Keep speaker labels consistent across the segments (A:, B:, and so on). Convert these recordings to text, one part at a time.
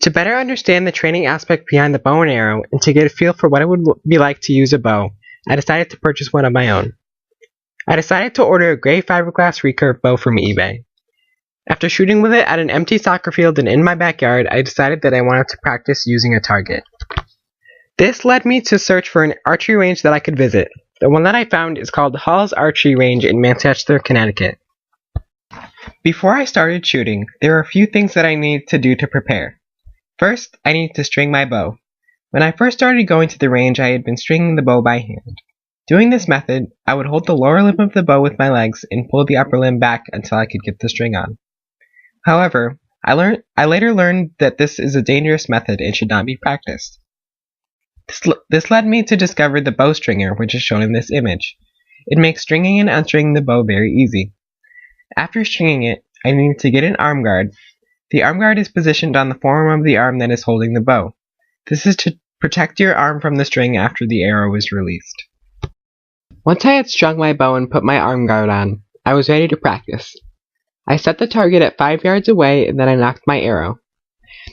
A: To better understand the training aspect behind the bow and arrow, and to get a feel for what it would be like to use a bow, I decided to purchase one of my own. I decided to order a gray fiberglass recurve bow from eBay. After shooting with it at an empty soccer field and in my backyard, I decided that I wanted to practice using a target. This led me to search for an archery range that I could visit. The one that I found is called Hall's Archery Range in Manchester, Connecticut. Before I started shooting, there were a few things that I needed to do to prepare. First, I needed to string my bow. When I first started going to the range, I had been stringing the bow by hand. Doing this method, I would hold the lower limb of the bow with my legs and pull the upper limb back until I could get the string on. However, I later learned that this is a dangerous method and should not be practiced. This led me to discover the bow stringer, which is shown in this image. It makes stringing and unstringing the bow very easy. After stringing it, I needed to get an arm guard. The arm guard is positioned on the forearm of the arm that is holding the bow. This is to protect your arm from the string after the arrow is released. Once I had strung my bow and put my arm guard on, I was ready to practice. I set the target at 5 yards away and then I nocked my arrow.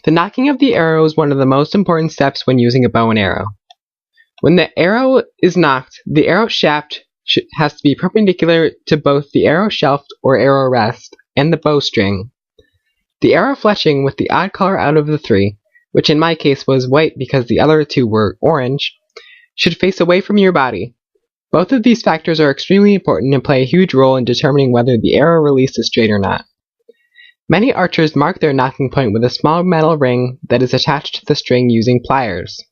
A: The nocking of the arrow is one of the most important steps when using a bow and arrow. When the arrow is nocked, the arrow shaft has to be perpendicular to both the arrow shaft or arrow rest and the bowstring. The arrow fletching with the odd color out of the three, which in my case was white because the other two were orange, should face away from your body. Both of these factors are extremely important and play a huge role in determining whether the arrow release is straight or not. Many archers mark their nocking point with a small metal ring that is attached to the string using pliers.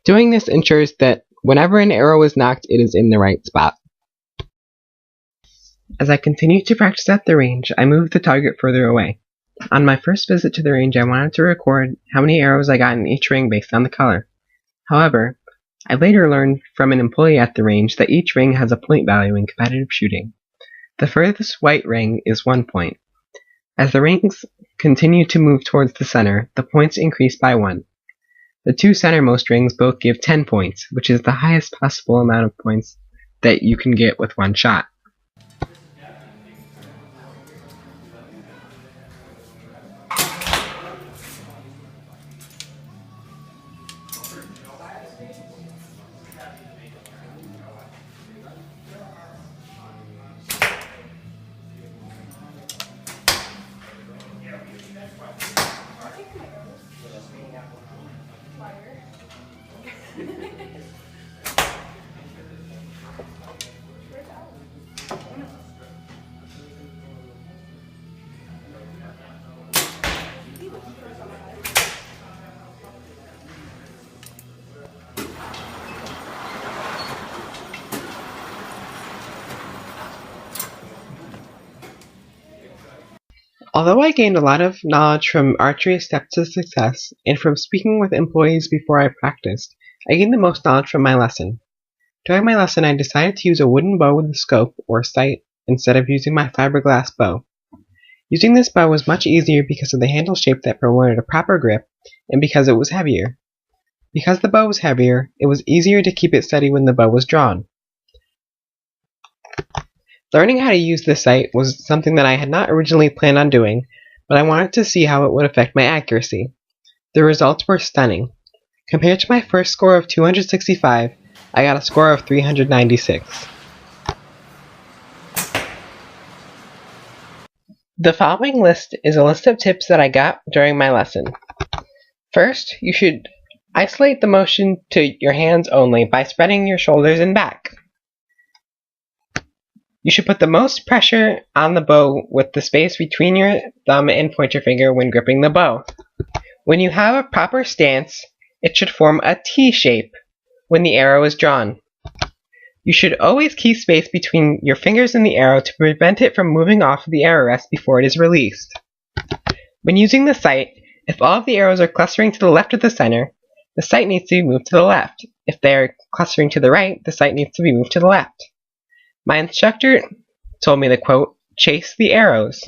A: Doing this ensures that whenever an arrow is nocked, it is in the right spot. As I continued to practice at the range, I moved the target further away. On my first visit to the range, I wanted to record how many arrows I got in each ring based on the color. However, I later learned from an employee at the range that each ring has a point value in competitive shooting. The furthest white ring is 1 point. As the rings continue to move towards the center, the points increase by 1. The two centermost rings both give 10 points, which is the highest possible amount of points that you can get with one shot. Although I gained a lot of knowledge from Archery Steps to Success, and from speaking with employees before I practiced, I gained the most knowledge from my lesson. During my lesson, I decided to use a wooden bow with a scope, or sight, instead of using my fiberglass bow. Using this bow was much easier because of the handle shape that promoted a proper grip, and because it was heavier. Because the bow was heavier, it was easier to keep it steady when the bow was drawn. Learning how to use this sight was something that I had not originally planned on doing, but I wanted to see how it would affect my accuracy. The results were stunning. Compared to my first score of 265, I got a score of 396. The following list is a list of tips that I got during my lesson. First, you should isolate the motion to your hands only by spreading your shoulders and back. You should put the most pressure on the bow with the space between your thumb and pointer finger when gripping the bow. When you have a proper stance, it should form a T shape when the arrow is drawn. You should always keep space between your fingers and the arrow to prevent it from moving off the arrow rest before it is released. When using the sight, if all of the arrows are clustering to the left of the center, the sight needs to be moved to the left. If they are clustering to the right, the sight needs to be moved to the left. My instructor told me to quote, "Chase the arrows."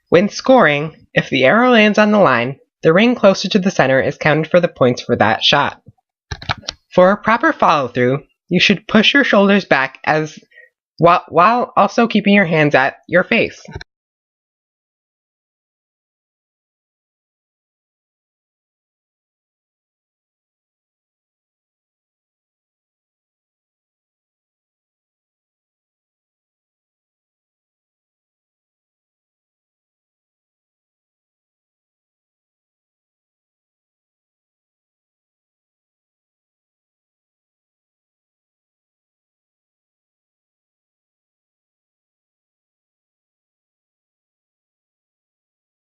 A: When scoring, if the arrow lands on the line, the ring closer to the center is counted for the points for that shot. For a proper follow-through, you should push your shoulders back while also keeping your hands at your face.